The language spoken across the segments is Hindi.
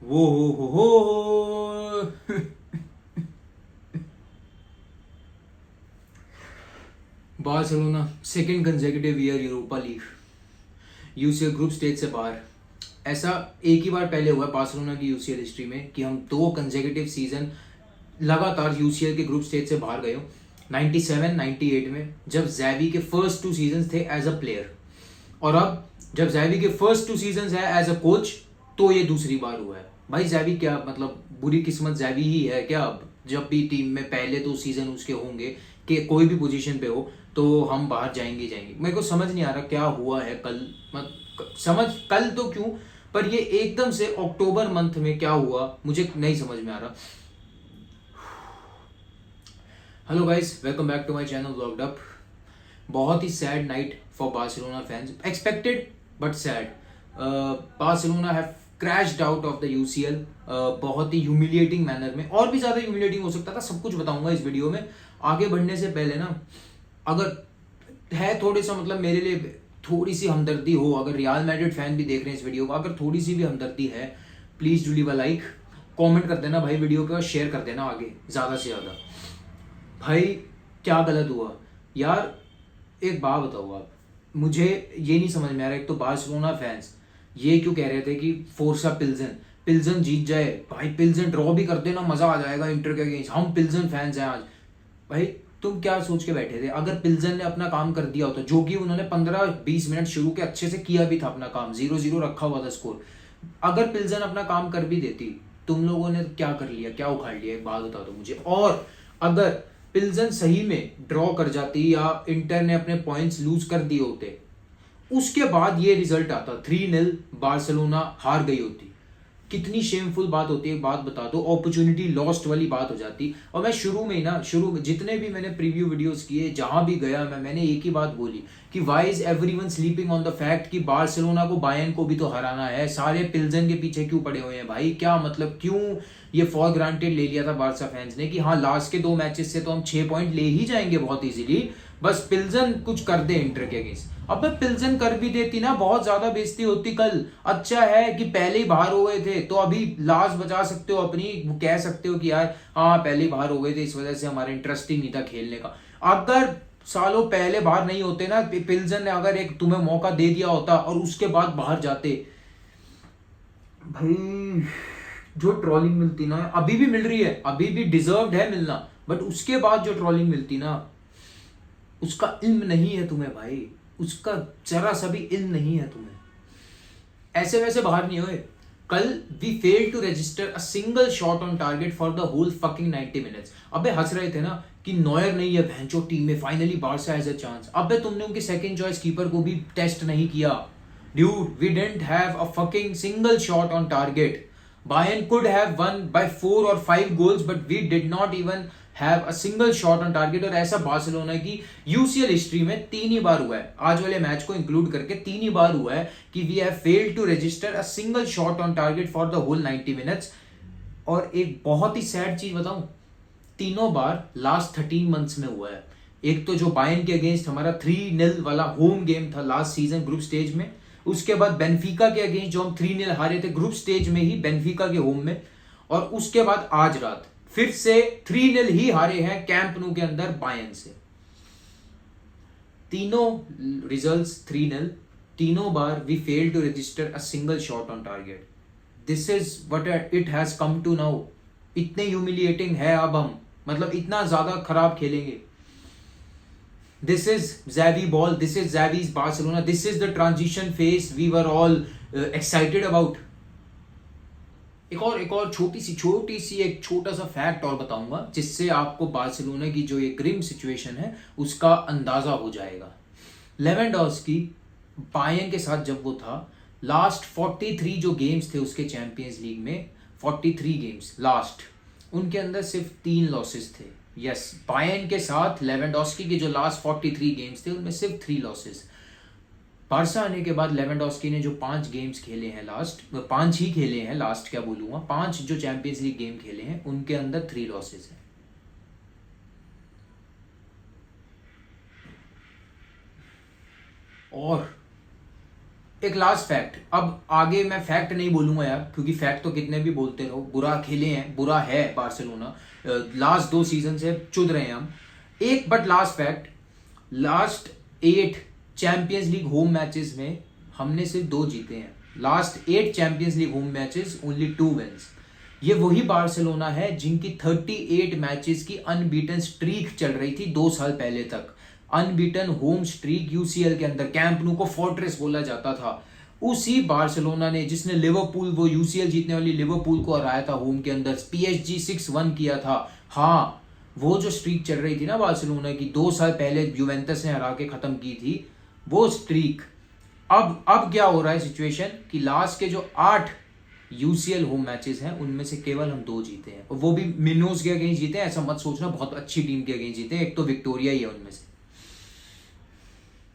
वो हो Barcelona second consecutive year Europa league, UCL group stage से बाहर। ऐसा एक ही बार पहले हुआ है बार्सिलोना की यूसीएल हिस्ट्री में कि हम दो कंसेक्यूटिव सीजन लगातार यूसीएल के ग्रुप स्टेज से बाहर गए हो। 97 98 में जब जैवी के फर्स्ट टू सीजन थे एज अ प्लेयर, और अब जब जैवी के फर्स्ट टू सीजन है एज अ कोच, तो ये दूसरी बार हुआ है। भाई जैवी क्या मतलब बुरी किस्मत जैवी ही है क्या? अब जब भी टीम में पहले दो सीजन उसके होंगे कि कोई भी पोजीशन पे हो तो हम बाहर जाएंगे जाएंगे। मेरे को समझ नहीं आ रहा क्या हुआ है कल। मत समझ कल तो क्यों, पर ये एकदम से अक्टूबर मंथ में क्या हुआ मुझे नहीं समझ में आ रहा। Hello guys, welcome back to my channel vlogged up. बहुत ही sad night for Barcelona fans, expected but sad. Barcelona have crashed out of the UCL बहुत ही ह्यूमिलिएटिंग मैनर में, और भी ज्यादा ह्यूमिलिएटिंग हो सकता था। सब कुछ बताऊंगा इस वीडियो में। आगे बढ़ने से पहले ना, अगर है थोड़े सा मतलब मेरे लिए थोड़ी सी हमदर्दी हो, अगर रियल मैड्रिड फैन भी देख रहे हैं इस वीडियो को, अगर थोड़ी सी भी हमदर्दी है, please do leave a like, comment कर देना भाई वीडियो पे, और शेयर कर देना आगे ज्यादा से ज्यादा। भाई क्या गलत हुआ यार? एक बात बताओ आप, मुझे ये नहीं समझ में आ रहा। एक तो बार्सिलोना फैंस ये क्यों कह रहे थे कि फोर्सा पिल्जन पिल्जन जीत जाए, भाई पिल्जन ड्रॉ भी कर देना मजा आ जाएगा इंटर के अगेंस्ट, हम पिल्जन फैंस हैं आज। भाई तुम क्या सोच के बैठे थे? अगर पिल्जन ने अपना काम कर दिया होता, जो कि उन्होंने 15-20 मिनट शुरू के अच्छे से किया भी था अपना काम, 0-0 रखा हुआ था स्कोर, अगर पिल्जन अपना काम कर भी देती, तुम लोगों ने क्या कर लिया, क्या उखाड़ लिया? एक बात बता दो मुझे। और अगर पिल्जन सही में ड्रॉ कर जाती या इंटर ने अपने पॉइंट्स लूज कर दिए होते, उसके बाद ये रिजल्ट आता 3-0, बार्सिलोना हार गई होती, कितनी शेमफुल बात होती है। एक बात बता दो, अपॉर्चुनिटी लॉस्ट वाली बात हो जाती। और मैं शुरू में ही ना, शुरू में जितने भी मैंने प्रीव्यू वीडियोस किए, जहां भी गया मैंने एक ही बात बोली कि why is everyone sleeping on the fact कि बार्सिलोना को, बायर्न को भी तो हराना है। सारे पिल्जन के पीछे क्यों पड़े हुए हैं भाई? क्या मतलब, क्यों ये फॉर ग्रांटेड ले लिया था बारसा फैंस ने कि हाँ लास्ट के दो मैचेस से तो हम 6 पॉइंट ले ही जाएंगे बहुत इजीली, बस पिल्जन कुछ कर दे इंटर के अगेंस्ट। अब पिल्जन कर भी देती ना, बहुत ज्यादा बेइज्जती होती कल। अच्छा है कि पहले ही बाहर हो गए थे तो अभी लाज बचा सकते हो अपनी, कह सकते हो कि यार हाँ पहले ही बाहर हो गए थे इस वजह से हमारा इंटरेस्ट ही नहीं था खेलने का। अगर सालों पहले बाहर नहीं होते ना, पिल्जन ने अगर एक तुम्हें मौका दे दिया होता और उसके बाद बाहर जाते, भाई जो ट्रोलिंग मिलती ना, अभी भी मिल रही है, अभी भी डिजर्व्ड है मिलना, बट उसके बाद जो ट्रोलिंग मिलती ना, उसका इल्म नहीं है तुम्हें भाई, उसका जरा सा भी इल्म नहीं है तुम्हें। ऐसे वैसे बाहर नहीं हुए कल। We fail to register a single shot on target for the whole fucking 90 minutes. अबे हंस रहे थे ना कि नॉयर नहीं है भैंचो टीम में, finally Barca has a chance. अबे तुमने उनके सेकंड चॉइस कीपर को भी टेस्ट नहीं किया। Dude, we didn't have a fucking single shot on target. Bayern could have won by 4 or 5 goals, but we did not even have a single shot on target। और ऐसा बार्सिलोना की यूसीएल हिस्ट्री में 3 ही बार हुआ है, आज वाले मैच को इंक्लूड करके 3 ही बार हुआ है कि we have failed to register a single shot on target for the whole 90 minutes. और एक बहुत ही सैड चीज बताऊं, तीनों बार लास्ट 13 मंथ्स में हुआ है। एक तो जो बायर्न के अगेंस्ट हमारा 3-0 वाला होम गेम था लास्ट सीजन ग्रुप स्टेज में, उसके बाद बेनफिका के अगेंस्ट जो हम 3-0 हारे थे ग्रुप स्टेज में ही बेनफिका के होम में, और उसके बाद आज रात फिर से 3-0 ही हारे हैं कैंप नु के अंदर बायर्न से। तीनों रिजल्ट्स 3-0, तीनों बार we fail to register a single shot on target. This is what it has come to now. इतने ह्यूमिलिएटिंग है अब हम, मतलब इतना ज्यादा खराब खेलेंगे। This is Xavi ball, this is Xavi's Barcelona, this is the transition phase we were all excited about. एक और छोटी सी एक छोटा सा फैक्ट और बताऊंगा जिससे आपको बार्सिलोना की जो ये ग्रिम सिचुएशन है उसका अंदाजा हो जाएगा। लेवेंडोव्स्की बायर्न के साथ जब वो था, लास्ट 43 जो गेम्स थे उसके चैंपियंस लीग में, 43 गेम्स लास्ट, उनके अंदर सिर्फ 3 लॉसेस थे। यस, बायर्न के साथ लेवेंडोव्स्की के जो लास्ट 43 गेम्स थे उनमें सिर्फ 3 लॉसेस। बारसा आने के बाद लेवेंडोव्स्की ने जो 5 गेम्स खेले हैं, लास्ट 5 ही खेले हैं, लास्ट क्या बोलूंगा, 5 जो चैंपियंस लीग गेम खेले हैं उनके अंदर 3 लॉसेस हैं। और एक लास्ट फैक्ट, अब आगे मैं फैक्ट नहीं बोलूंगा यार, क्योंकि फैक्ट तो कितने भी बोलते रहो, बुरा खेले हैं, बुरा है बार्सिलोना, लास्ट 2 सीजन से चुद रहे हैं हम। एक but last fact, last 8 champions league home matches में हमने सिर्फ 2 जीते हैं। Last 8 champions league home matches only 2 wins. ये वही बार्सिलोना है जिनकी 38 मैचेस की अनबीटन स्ट्रीक चल रही थी 2 साल पहले तक। अनबीटन होम स्ट्रीक यूसीएल के अंदर, कैंप नु को फोर्ट्रेस बोला जाता था। उसी बार्सिलोना ने, जिसने लिवरपूल, वो यूसीएल जीतने वाली लिवरपूल को हराया था होम के अंदर, पीएसजी 6-1 किया था। हाँ, वो जो स्ट्रीक चल रही थी ना बार्सिलोना की, 2 साल पहले यूवेंटस ने हरा के खत्म की थी वो स्ट्रीक, अब क्या हो रहा है सिचुएशन कि लास्ट के जो 8 यूसीएल होम मैचेस हैं उनमें से केवल हम 2 जीते हैं, और वो भी मिनोस के अगेंस्ट जीते हैं। ऐसा मत सोचना बहुत अच्छी टीम के अगेंस्ट जीते हैं, एक तो विक्टोरिया ही है उनमें से।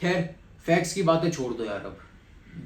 खैर, फैक्ट्स की बातें छोड़ दो यार। अब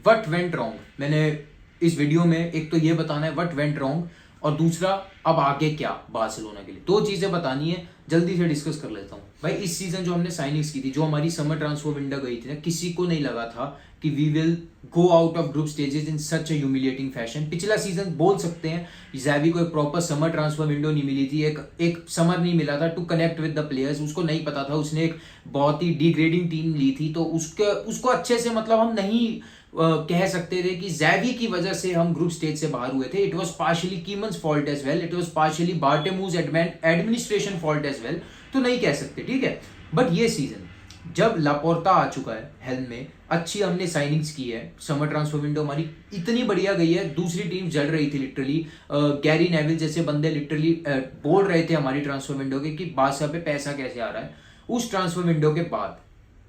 व्हाट वेंट रॉन्ग, मैंने इस वीडियो में एक तो ये बताना है व्हाट वेंट रॉन्ग, और दूसरा अब आगे क्या बार्सिलोना के लिए। 2 चीजें बतानी है, जल्दी से डिस्कस कर लेता हूं भाई। इस सीजन जो हमने साइनिंग्स की थी, जो हमारी समर ट्रांसफर विंडो गई थी ना, किसी को नहीं लगा था कि we will go out of group stages in such a humiliating fashion. पिछला सीजन बोल सकते हैं ज़ैवी को एक प्रॉपर समर ट्रांसफर विंडो नहीं मिली थी, एक समर नहीं मिला था to connect with the players. उसको नहीं पता था, उसने एक बहुत ही डिग्रेडिंग टीम ली थी, तो उसको अच्छे से, मतलब हम नहीं कह सकते थे कि ज़ैवी की वजह से हम ग्रुप स्टेज से बाहर हुए थे। It was partially Koeman's fault as well, it was partially Bartomeu's administration fault as well, तो नहीं कह सकते, ठीक है। बट ये सीजन जब लापोर्ता आ चुका है हेल्म में, अच्छी हमने साइनिंग्स की है, समर ट्रांसफर विंडो हमारी इतनी बढ़िया गई है, दूसरी टीम जल रही थी लिटरली। गैरी नेविल जैसे बंदे लिटरली बोल रहे थे हमारी ट्रांसफर विंडो के कि बादशाह पे पैसा कैसे आ रहा है। उस ट्रांसफर विंडो के बाद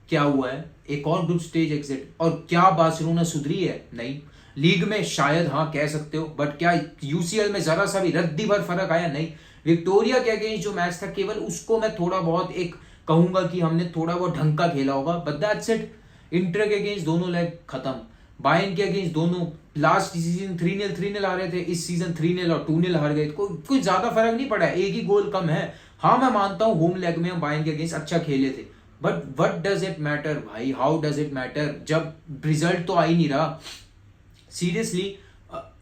क्या हुआ है, एक और ग्रुप स्टेज एग्जिट, और क्या बार्सिलोना सुधरी है? नहीं। लीग में शायद हाँ कह सकते हो, बट क्या यूसीएल में जरा सा भी रद्दी भर फर्क आया? नहीं। विक्टोरिया के अगेंस्ट जो मैच था, केवल उसको मैं थोड़ा बहुत एक कहूंगा कि हमने थोड़ा बहुत ढंग का खेला होगा, बट दैट्स इट। इंटर के अगेंस्ट दोनों लेग खत्म, बायर्न के अगेंस्ट दोनों लास्ट सीजन 3-0 आ रहे थे, इस सीजन 3-0 और 2-0 हार गए। कोई ज्यादा फर्क नहीं पड़ा, एक ही गोल कम है। हाँ, मैं मानता हूं होम लेग में हम बायर्न के अगेंस्ट अच्छा खेले थे, but what does it matter भाई, हाउ डज इट मैटर जब रिजल्ट तो आ ही नहीं रहा। सीरियसली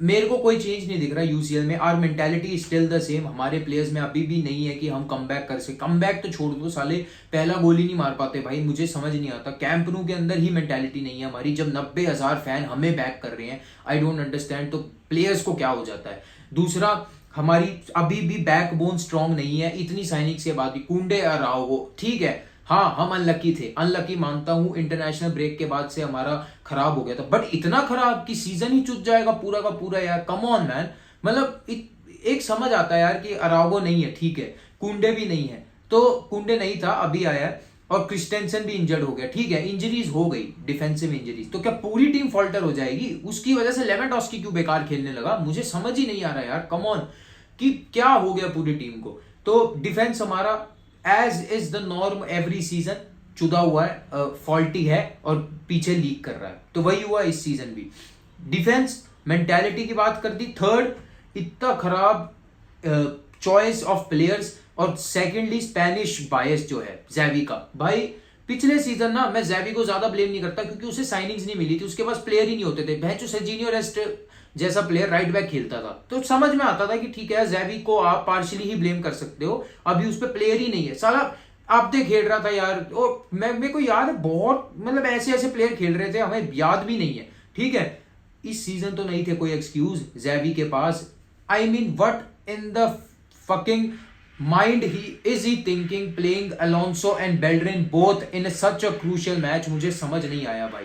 मेरे को कोई चेंज नहीं दिख रहा यूसीएल में। Our mentality still the same, हमारे प्लेयर्स में अभी भी नहीं है कि हम कम बैक कर सके। कम बैक तो छोड़ दो, साले पहला गोल ही नहीं मार पाते भाई, मुझे समझ नहीं आता। कैंप नु के अंदर ही मेंटालिटी नहीं है हमारी, जब 90,000 फैन हमें बैक कर रहे हैं, आई डोंट अंडरस्टैंड। तो प्लेयर्स को क्या हो जाता है? दूसरा, हमारी अभी भी बैकबोन स्ट्रांग नहीं है। इतनी साइनिंग के बाद भी कुंडे अराओगो, ठीक है, हाँ हम अनलकी थे, अनलकी मानता हूं, इंटरनेशनल ब्रेक के बाद से हमारा खराब हो गया था, बट इतना खराब कि सीजन ही चुट जाएगा पूरा का पूरा यार, कम ऑन मैन। मतलब एक समझ आता है यार कि अराओगो नहीं है, ठीक है, कुंडे भी नहीं है, तो कुंडे नहीं था अभी आया है, और क्रिस्टेंसन भी इंजर्ड हो गया, ठीक है, इंजरीज हो गई, डिफेंसिव इंजरीज, तो क्या पूरी टीम फॉल्टर हो जाएगी? उसकी वजह से लेवेंडोस्की क्यों बेकार खेलने लगा? मुझे समझ ही नहीं आ रहा यार, कम ऑन, कि क्या हो गया पूरी टीम को। तो डिफेंस हमारा as is the norm every season चुदा हुआ है, फॉल्टी है, और पीछे लीक कर रहा है, तो वही हुआ इस सीजन भी। डिफेंस मेंटालिटी की बात कर दी, थर्ड इतना खराब चॉइस ऑफ प्लेयर्स, और सेकेंडली स्पेनिश बायस जो है ज़ैवी का। भाई पिछले सीजन ना, मैं ज़ैवी को ज्यादा ब्लेम नहीं करता क्योंकि उसे साइनिंग्स नहीं मिली थी, उसके पास प्लेयर ही नहीं होते थे। भैंचो सर्जिनियो रेस्ट जैसा प्लेयर राइट बैक खेलता था, तो समझ में आता था कि ठीक है ज़ैवी को आप पार्शियली ही ब्लेम कर सकते हो, अभी उस पर प्लेयर ही नहीं है। साला आप दे खेल रहा था यार, और मेरे को याद है बहुत, मतलब ऐसे ऐसे प्लेयर खेल रहे थे, हमें याद भी नहीं है, ठीक है। इस सीजन तो नहीं थे कोई एक्सक्यूज ज़ैवी के पास। I mean what in the fucking mind he thinking playing Alonso and Bellerin both in such a crucial match? मुझे समझ नहीं आया भाई।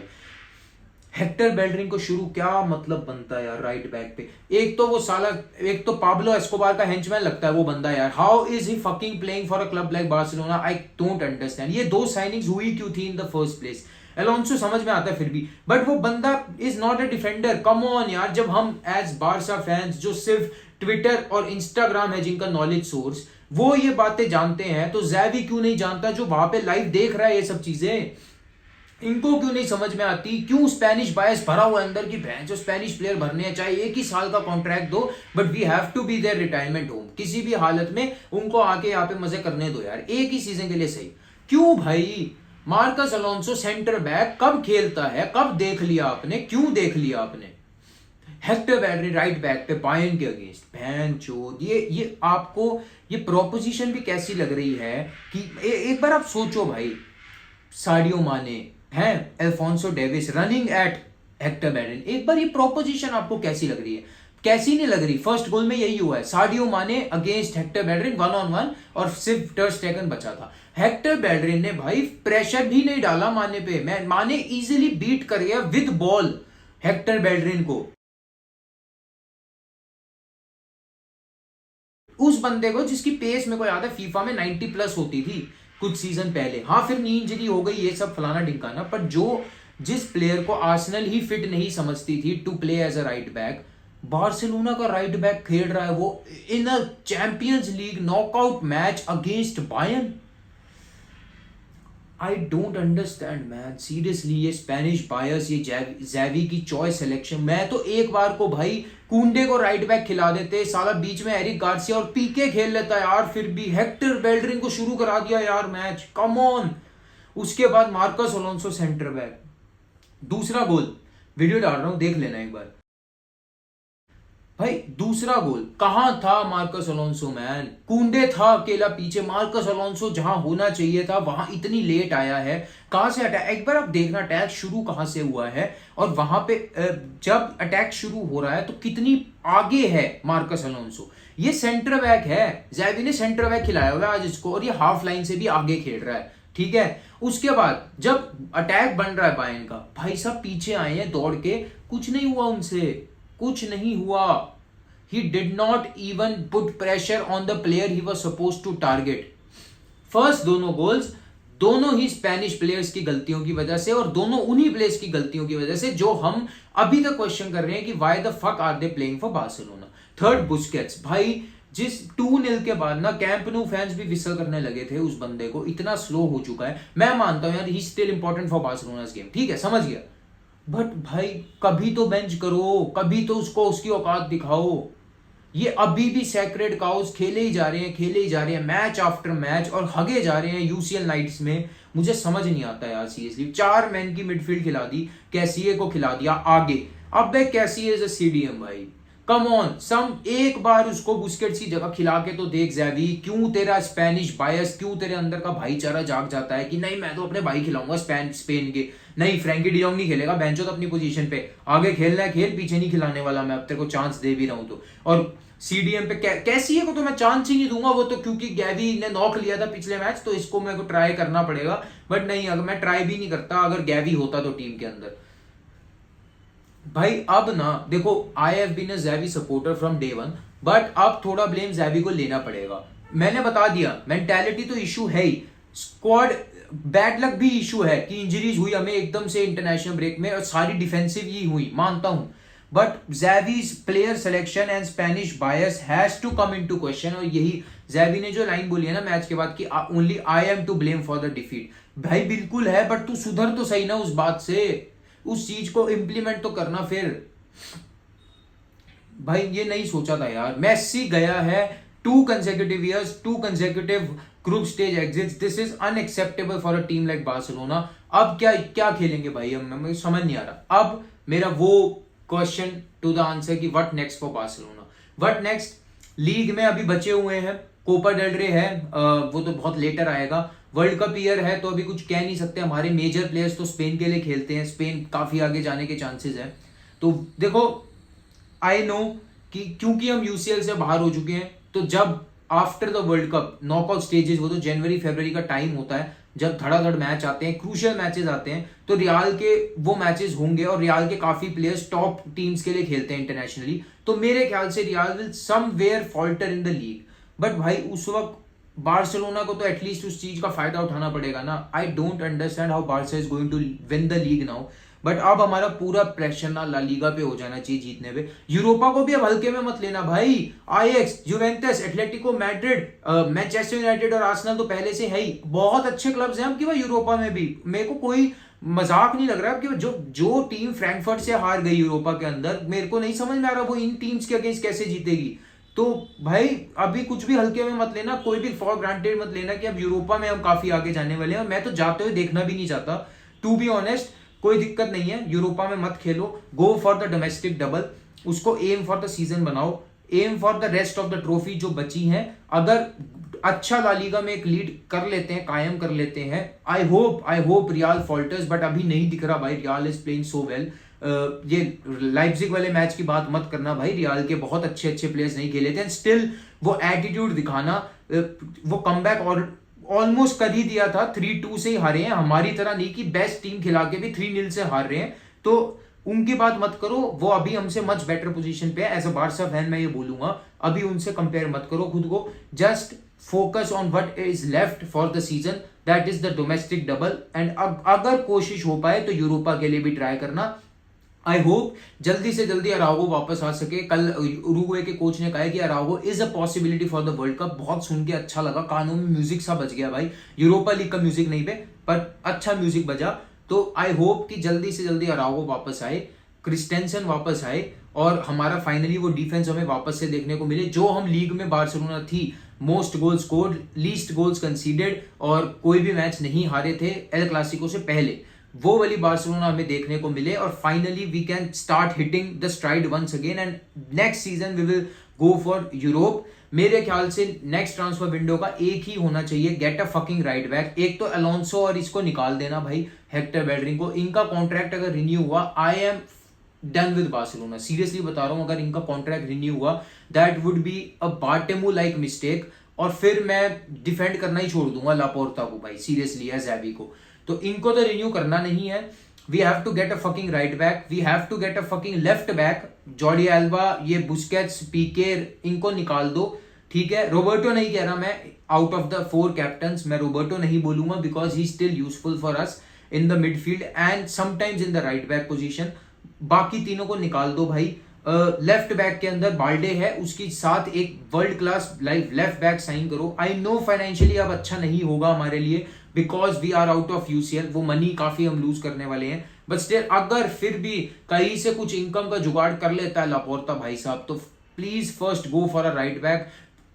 हेक्टर बेल्ड्रिन को शुरू क्या मतलब बनता है यार राइट बैक पे? एक तो वो साला, एक तो पाब्लो एस्कोबार का हेंचमैन लगता है वो बंदा यार। How is he fucking playing for a club like Barcelona? I don't understand. ये 2 साइनिंग्स हुई क्यों थी इन द फर्स्ट प्लेस? एलोंसो समझ में आता है फिर भी, बट वो बंदा is not a defender, come on यार। जब हम एज बारसा फैंस जो सिर्फ ट्विटर और इंस्टाग्राम है जिनका नॉलेज सोर्स, वो ये बातें जानते हैं, तो ज़ैवी क्यों नहीं जानता जो वहां पे लाइव देख रहा है ये सब चीजें? इनको क्यों नहीं समझ में आती? क्यों स्पेनिश बायस भरा हुआ अंदर की भैंस जो स्पेनिश प्लेयर भरने हैं, चाहे 1 ही साल का कॉन्ट्रैक्ट दो, but we have to be their retirement home. किसी भी हालत में उनको आके यहाँ पे मजे करने दो यार, 1 ही सीजन के लिए सही। क्यों भाई? मार्कस अलोंसो सेंटर बैक कब खेलता है, कब देख लिया आपने, क्यों देख लिया आपने? हेक्टर बेलरिन राइट बैक पे बायर्न के अगेंस्ट, बहन चोद, ये आपको ये प्रोपोजिशन भी कैसी लग रही है कि एक बार आप सोचो भाई, साडियो माने हैं, Alfonso Davies running at Hector Bellerin, एक बार ये प्रोपोजिशन आपको कैसी लग रही है? कैसी नहीं लग रही? फर्स्ट गोल में यही हुआ है, साडियो माने अगेंस्ट हेक्टर बेलरिन 1-on-1 और सिर्फ टर स्टेगन बचा था। हेक्टर बेलरिन ने भाई प्रेशर भी नहीं डाला माने पे, माने इजीली बीट कर गया विद बॉल हेक्टर बेलरिन को। उस बंदे को जिसकी पेस मेरे को याद है फीफा में 90+ होती थी कुछ सीजन पहले। हाँ फिर नी इंजरी हो गई, ये सब फलाना ढिमकाना, पर जिस प्लेयर को आर्सेनल ही फिट नहीं समझती थी to play as a right back, Barcelona का राइट बैक खेल रहा है वो in a champions league knockout match against Bayern. I don't understand man, seriously ये स्पेनिश बायर्स, ये ज़ैवी की चॉइस सिलेक्शन। मैं तो एक बार को भाई कुंडे को राइट बैक खिला देते, साला बीच में एरिक गार्सिया और पीके खेल लेता यार, फिर भी हेक्टर बेलरिन को शुरू करा दिया यार मैच, कम ऑन। उसके बाद मार्कस अलोंसो सेंटर बैक, दूसरा गोल वीडियो डाल रहा हूं, देख लेना एक बार भाई। दूसरा गोल कहां था मार्कस अलोंसो मैन? कुंडे था अकेला पीछे, मार्कस अलोंसो जहां होना चाहिए था वहां इतनी लेट आया है। कहां से अटैक, एक बार आप देखना अटैक शुरू कहां से हुआ है, और वहां पे जब अटैक शुरू हो रहा है तो कितनी आगे है मार्कस अलोंसो। ये सेंटर बैक है, ज़ैवी ने सेंटर बैक खिलाया हुआ है आज इसको, और ये हाफ लाइन से भी आगे खेल रहा है, ठीक है। उसके बाद जब अटैक बन रहा है बायर्न का, भाई साहब पीछे आए हैं दौड़ के, कुछ नहीं हुआ उनसे, कुछ नहीं हुआ। He did not even put pressure on the player he was supposed to target. First दोनों गोल्स दोनों ही स्पेनिश प्लेयर्स की गलतियों की वजह से, और दोनों उन्हीं प्लेयर्स की गलतियों की वजह से जो हम अभी तक क्वेश्चन कर रहे हैं कि why the fuck are they playing for Barcelona. Third Busquets, भाई जिस 2-0 के बाद ना कैंप न्यू फैंस भी विसल करने लगे थे उस बंदे को, इतना स्लो हो चुका है। मैं मानता हूं यार he still important for Barcelona's game, ठीक है समझ गया, बट भाई कभी तो बेंच करो, कभी तो उसको उसकी औकात दिखाओ। ये अभी भी सैक्रेड काउस खेले ही जा रहे हैं, खेले ही जा रहे हैं मैच आफ्टर मैच, और हगे जा रहे हैं यूसीएल नाइट्स में। मुझे समझ नहीं आता यार सीरियसली, 4 मैन की मिडफील्ड खिला दी, कैसीए को खिला दिया आगे। अब कैसीए इज अ सीडीएम भाई, कम ऑन सम, एक बार उसको बुस्केट्स की जगह खिला के तो देख ज़ैवी। क्यों तेरा स्पेनिश बायस, क्यों तेरे अंदर का भाईचारा जाग जाता है कि नहीं मैं तो अपने भाई खिलाऊंगा स्पेन के, नहीं फ्रैंकी डियोंग नहीं खेलेगा, बेंचो तो अपनी पोजीशन पे, आगे खेलना है खेल, पीछे नहीं खिलाने वाला मैं, अब तेरे को चांस दे भी रहा हूं तो। और सीडीएम पे कैसी है को तो मैं चांस ही नहीं दूंगा, वो तो क्योंकि गैवी ने नॉक लिया था पिछले मैच, तो इसको मेरे को ट्राई करना पड़ेगा, बट नहीं अगर मैं ट्राई भी नहीं करता अगर गैवी होता तो टीम के अंदर। भाई अब ना देखो, I have been a Xavi supporter from day one, but अब थोड़ा ब्लेम ज़ैवी को लेना पड़ेगा। मैंने बता दिया मेंटालिटी तो इशू है ही, स्क्वाड बैड लक भी इशू है कि इंजरीज हुई हमें एकदम से इंटरनेशनल ब्रेक में, और सारी डिफेंसिव ही हुई, मानता हूं, but Xavi's player selection and Spanish bias has to come into question. और यही ज़ैवी ने जो लाइन बोली है ना मैच के बाद कि only I am to blame for the defeat, भाई बिल्कुल है, बट तू सुधर तो सही ना उस बात से, उस चीज को इंप्लीमेंट तो करना। फिर भाई ये नहीं सोचा था यार, मेसी गया है 2 consecutive years, 2 consecutive group stage exits, this is unacceptable for a team like Barcelona. अब क्या क्या खेलेंगे भाई, अब मुझे समझ नहीं आ रहा। अब मेरा वो क्वेश्चन टू द आंसर कि what next for Barcelona, what next. League में अभी बचे हुए हैं, कोपा डेल रे है, वो तो बहुत लेटर आएगा, वर्ल्ड कप ईयर है तो अभी कुछ कह नहीं सकते। हमारे मेजर प्लेयर्स तो स्पेन के लिए खेलते हैं, स्पेन काफी आगे जाने के चांसेस हैं। तो देखो आई नो कि क्योंकि हम यूसीएल से बाहर हो चुके हैं, तो जब after the world cup knockout stages, वो तो जनवरी फरवरी का टाइम होता है जब धड़ाधड़ मैच आते हैं, क्रूशियल मैचेस आते हैं, तो रियाल के वो मैचेस होंगे, और रियाल के काफी प्लेयर्स टॉप टीम्स के लिए खेलते हैं इंटरनेशनली, तो मेरे ख्याल से Real will somewhere falter in the league. But भाई उस वक्त बार्सिलोना को तो एटलीस्ट उस चीज का फायदा उठाना पड़ेगा ना। I don't understand how Barca is going to win the league now, but अब हमारा पूरा प्रेशर ना ला लीगा पे हो जाना चाहिए जीतने पे। यूरोपा को भी अब हल्के में मत लेना भाई, Ajax, Juventus, Atletico Madrid, Manchester United और आर्सेनल तो पहले से है ही, बहुत अच्छे क्लब्स हैं अब की भाई यूरोपा में भी। मेरे को कोई मजाक नहीं लग रहा है कि जो टीम फ्रैंकफर्ट से हार गई यूरोपा के अंदर, मेरे को नहीं समझ में आ रहा वो इन टीम्स के अगेंस्ट कैसे जीतेगी। तो भाई अभी कुछ भी हल्के में मत लेना, कोई भी फॉर ग्रांटेड मत लेना कि अब यूरोपा में हम काफी आगे जाने वाले हैं। मैं तो जाते हुए देखना भी नहीं चाहता, टू बी ऑनेस्ट। कोई दिक्कत नहीं है, यूरोपा में मत खेलो, go for the domestic double, उसको एम फॉर द सीजन बनाओ, aim for the rest of the trophy जो बची हैं। अगर अच्छा ला लीगा में एक लीड कर लेते हैं, कायम कर लेते हैं, I hope Real falters, but अभी नहीं दिख रहा भाई। Real is playing so well. ये लाइप्जिग वाले मैच की बात मत करना भाई, रियाल के बहुत अच्छे अच्छे प्लेयर्स नहीं खेले थे, स्टिल वो एटीट्यूड दिखाना, वो कमबैक और ऑलमोस्ट कर ही दिया था। 3-2 से ही हारे हैं, हमारी तरह नहीं कि बेस्ट टीम खिला के भी 3-0 से हार रहे हैं। तो उनकी बात मत करो, वो अभी हमसे मच बेटर पोजीशन पे है। एज अ बारसा फैन मैं ये बोलूंगा, अभी उनसे कंपेयर मत करो खुद को, just focus on what is left for the season, that is the domestic double. And अगर कोशिश हो पाए तो यूरोपा के लिए भी ट्राई करना। आई होप जल्दी से जल्दी अरागो वापस आ सके। कल उरुग्वे के कोच ने कहा है कि Araujo is a possibility for the world cup. बहुत सुन के अच्छा लगा, कानों में म्यूजिक सा बज गया भाई, यूरोपा लीग का म्यूजिक नहीं पे पर अच्छा म्यूजिक बजा। तो आई होप कि जल्दी से जल्दी अरागो वापस आए, क्रिस्टेंसन वापस आए, और हमारा फाइनली वो डिफेंस हमें वापस से देखने को मिले जो हम लीग में बार्सिलोना थी, most goals scored, least goals conceded, और कोई भी मैच नहीं हारे थे एल क्लासिको से पहले, वो वाली बार्सिलोना हमें देखने को मिले। और finally we can start hitting the stride once again, and next season we will go for Europe. मेरे ख्याल से नेक्स्ट ट्रांसफर विंडो का एक ही होना चाहिए, gate a fucking right back. एक तो अलोंसो और इसको निकाल देना भाई, हेक्टर बेलरिंग को। इनका कॉन्ट्रैक्ट अगर रिन्यू हुआ, I am done with Barcelona, seriously बता रहा हूं। अगर इनका कॉन्ट्रैक्ट रिन्यू हुआ, that would be a Bartomeu like mistake, और फिर मैं डिफेंड करना ही छोड़ दूंगा लापोर्ता को भाई, सीरियसली, या ज़ैबी को। तो इनको तो रिन्यू करना नहीं है। We have to get a fucking right back, we have to get a fucking left back. Jordi Alba, ये बुस्केट्स, पीके, इनको निकाल दो, ठीक है। रोबर्टो नहीं कह रहा मैं, आउट ऑफ द 4 कैप्टन्स मैं रोबर्टो नहीं बोलूंगा, because he still useful for us in the midfield and sometimes in the right back position. बाकी तीनों को निकाल दो भाई। लेफ्ट बैक के अंदर बाल्डे है, उसके साथ एक world class left back sign करो। आई नो फाइनेंशियली अब अच्छा नहीं होगा हमारे लिए, because we are out of UCL, वो मनी काफी हम लूज करने वाले हैं, बट स्टिल अगर फिर भी कहीं से कुछ इनकम का जुगाड़ कर लेता है लापोर्ता भाई साहब, तो please first go for a right back,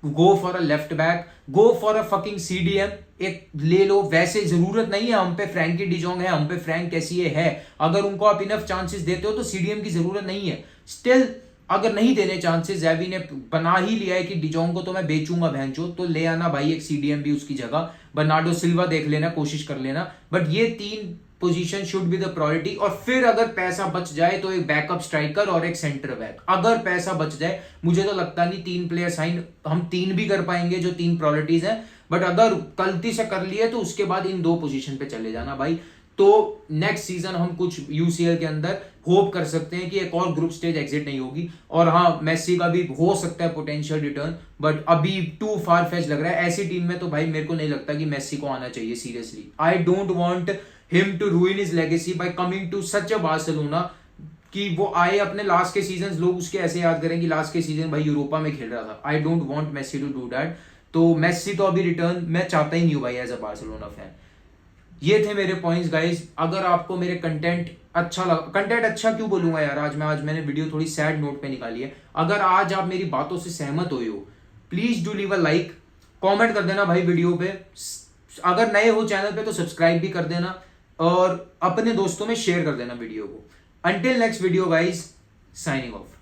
go for a left back, go for a fucking CDM एक ले लो। वैसे जरूरत नहीं है हम पे, फ्रैंकी डिजोंग है, हम पे फ्रैंक कैसी है, अगर उनको आप इनफ चांसेस देते हो तो सीडीएम की जरूरत नहीं है। स्टिल अगर नहीं देने चांसेस, ज़ैवी ने बना ही लिया है कि डिजोंग को तो मैं बेचूंगा भैंचो, तो ले आना भाई एक सीडीएम भी उसकी जगह, बर्नार्डो सिल्वा देख लेना, कोशिश कर लेना। बट ये 3 position should be the priority. और फिर अगर पैसा बच जाए तो एक बैकअप स्ट्राइकर और एक सेंटर बैक, अगर पैसा बच जाए। मुझे तो लगता नहीं 3 प्लेयर साइन हम 3 भी कर पाएंगे जो 3 प्रायोरिटीज हैं, बट अगर गलती से कर लिए तो उसके बाद इन 2 पोजीशन पे चले जाना भाई। तो नेक्स्ट सीजन हम कुछ यूसीएल के अंदर होप कर सकते हैं कि एक और ग्रुप स्टेज एग्जिट नहीं होगी। और हाँ, मेसी का भी हो सकता है पोटेंशियल रिटर्न, बट अभी टू फार फेच लग रहा है। ऐसी टीम में तो भाई मेरे को नहीं लगता कि मेसी को आना चाहिए, seriously. I don't want him to ruin his legacy by coming to such a Barcelona, कि वो आए अपने लास्ट के सीजन, लोग उसके ऐसे याद करें कि लास्ट के सीजन भाई यूरोपा में खेल रहा था। I don't want Messi to do that. तो मेसी तो अभी रिटर्न मैं चाहता ही नहीं हूं भाई एज अ बार्सिलोना फैन। ये थे मेरे पॉइंट्स गाइस। अगर आपको मेरे कंटेंट अच्छा लगा, कंटेंट अच्छा क्यों बोलूंगा यार, आज मैंने वीडियो थोड़ी सैड नोट पे निकाली है। अगर आज आप मेरी बातों से सहमत हुए हो, please do leave a like, comment कर देना भाई वीडियो पे। अगर नए हो चैनल पे तो सब्सक्राइब भी कर देना, और अपने दोस्तों में शेयर कर देना वीडियो को। Until next video guys, signing off.